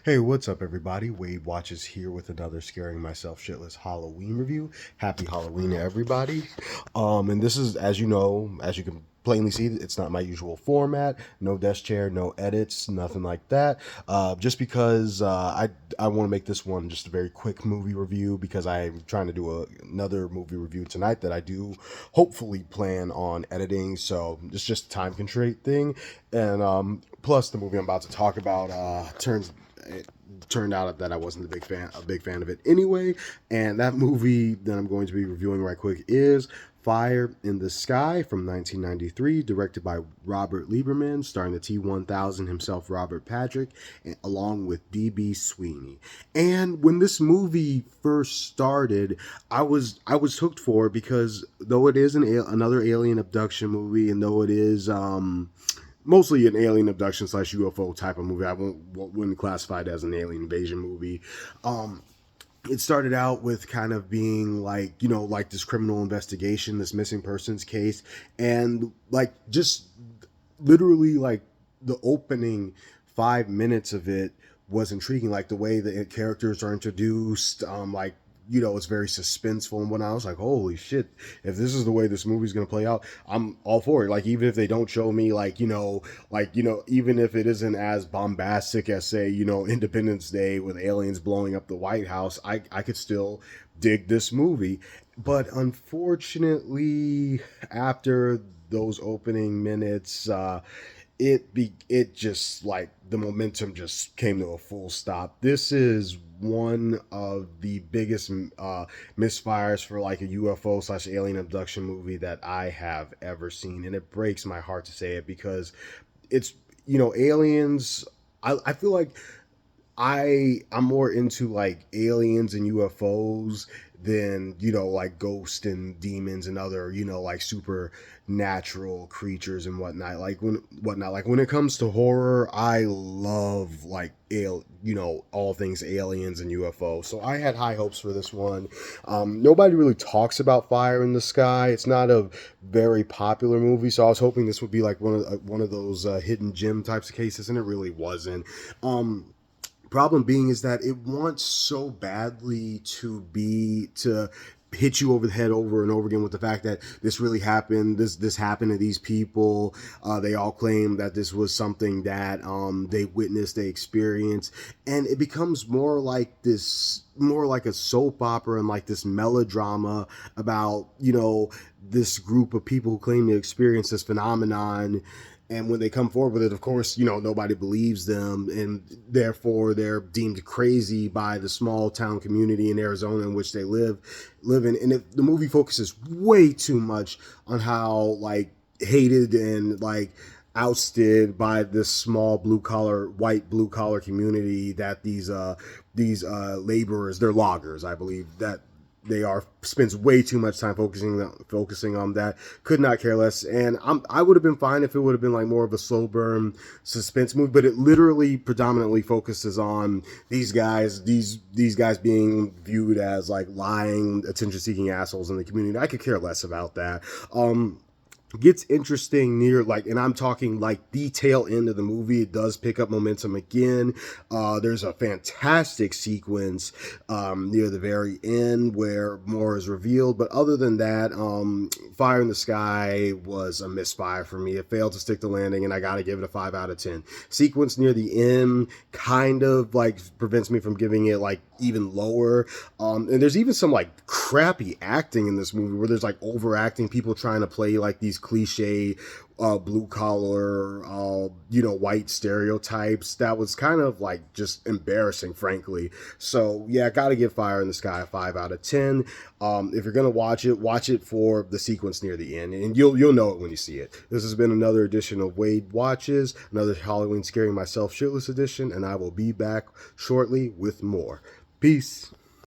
Hey, what's up, everybody? Wade Watches here with another Scaring Myself Shitless Halloween review. Happy Halloween to everybody. And this is, as you know, as you can plainly see, it's not my usual format. No desk chair, no edits, nothing like that. Just because I want to make this one just a very quick movie review because I'm trying to do another movie review tonight that I do hopefully plan on editing. So it's just a time constraint thing, and plus the movie I'm about to talk about it turned out that I wasn't a big fan of it anyway. And that movie that I'm going to be reviewing right quick is Fire in the Sky from 1993, directed by Robert Lieberman, starring the T-1000 himself, Robert Patrick, along with D.B. Sweeney. And when this movie first started, I was hooked for it because though it is another alien abduction movie, and though it is mostly an alien abduction slash UFO type of movie. I wouldn't classify it as an alien invasion movie. Um, it started out with kind of being like, like this criminal investigation, this missing persons case, and like just literally like the opening 5 minutes of it was intriguing, like the way the characters are introduced, like it's very suspenseful. And when I was like, holy shit, if this is the way this movie's gonna play out, I'm all for it. Like, even if they don't show me even if it isn't as bombastic as, say, Independence Day with aliens blowing up the White House, I could still dig this movie. But unfortunately, after those opening minutes, it just, like, the momentum just came to a full stop. This is one of the biggest misfires for like a UFO slash alien abduction movie that I have ever seen, and it breaks my heart to say it because it's aliens. I feel like I'm more into like aliens and UFOs than like ghosts and demons and other like supernatural creatures and whatnot. Like when it comes to horror, I love like all things aliens and UFO. So I had high hopes for this one. Nobody really talks about Fire in the Sky. It's not a very popular movie, so I was hoping this would be like one of those hidden gem types of cases, and it really wasn't. Problem being is that it wants so badly to hit you over the head over and over again with the fact that this really happened. This happened to these people. They all claim that this was something that they witnessed, they experienced, and it becomes more like a soap opera and like this melodrama about this group of people who claim to experience this phenomenon. And when they come forward with it, of course, nobody believes them, and therefore they're deemed crazy by the small town community in Arizona in which they live in. And the movie focuses way too much on how like hated and like ousted by this small white blue collar community that these laborers, they're loggers, I believe, that they are, spends way too much time focusing on that. Could not care less. And I would have been fine if it would have been like more of a slow burn suspense movie, but it literally predominantly focuses on these guys being viewed as like lying, attention seeking assholes in the community. I could care less about that. Gets interesting near, like, and I'm talking like the tail end of the movie. It does pick up momentum again. There's a fantastic sequence near the very end where more is revealed, but other than that, Fire in the Sky was a misfire for me. It failed to stick the landing, and I gotta give it a 5 out of 10. Sequence near the end kind of like prevents me from giving it like even lower. And there's even some like crappy acting in this movie where there's like overacting, people trying to play like these cliche blue collar white stereotypes. That was kind of like just embarrassing, frankly. So yeah, I gotta give Fire in the Sky a 5 out of 10. If you're gonna watch it for the sequence near the end, and you'll know it when you see it. This has been another edition of Wade Watches, another Halloween Scaring Myself Shitless edition, and I will be back shortly with more. Peace.